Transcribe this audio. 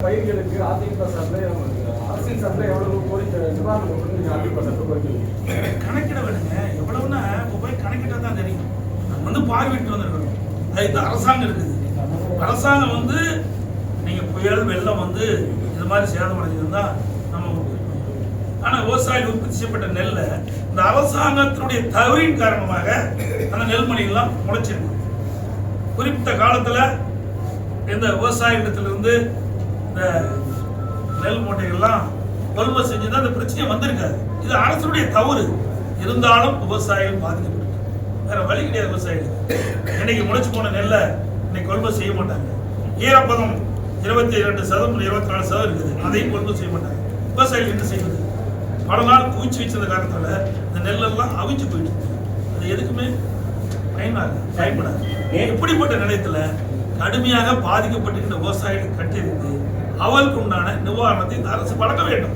பயிர்களுக்கு அதிமுக சார்பில் அரசின் சார்பில் எவ்வளவு கோரிக்கை நிவாரணம் கொடுத்து அதிமுக சார்பில் கோரிக்கை கணக்கிட வேணுங்க. எவ்வளவுன்னா இப்போ போய் கணக்கிட்டா தான் தெரியும். நம்ம பார்வையிட்டு வந்திருக்கணும். அது அரசாங்கம் இருக்குது. அரசாங்கம் நீங்க புயல் வெள்ளம் இது மாதிரி சேதம் அடைஞ்சிருந்தா நம்ம ஆனால் விவசாயிகள் உற்பத்தி செய்யப்பட்ட நெல்லை இந்த அரசாங்கத்தினுடைய தவறின் காரணமாக அந்த நெல்மணிகள்லாம் முளைச்சிருக்கு. குறிப்பிட்ட காலத்தில் இந்த விவசாயிடத்திலிருந்து இந்த நெல் மூட்டைகள்லாம் கொள்முதல் செஞ்சுதான் இந்த பிரச்சனை வந்திருக்காது. இது அரசுடைய தவறு. இருந்தாலும் விவசாயிகள் பாதிக்கப்பட்டு வேற வழி கிடையாது. விவசாயிகள் இன்னைக்கு முளைச்சு போன நெல்லை இன்னைக்கு கொள்முதல் செய்ய மாட்டாங்க. ஈரப்பதம் 22% 24% இருக்குது. அதையும் கொள்முதல் செய்ய மாட்டாங்க. விவசாயிகள் என்ன செய்வது? பல நாள் குவிச்சு வச்சது காரணத்தால இந்த நெல்லெல்லாம் அவிச்சு போயிட்டு அது எதுக்குமே பயன்படாது. இப்படிப்பட்ட நிலையத்துல கடுமையாக பாதிக்கப்பட்டிருக்கிற விவசாயிகள் கட்டியிருந்து அவருக்கு உண்டான நிவாரணத்தை இந்த அரசு வழங்க வேண்டும்.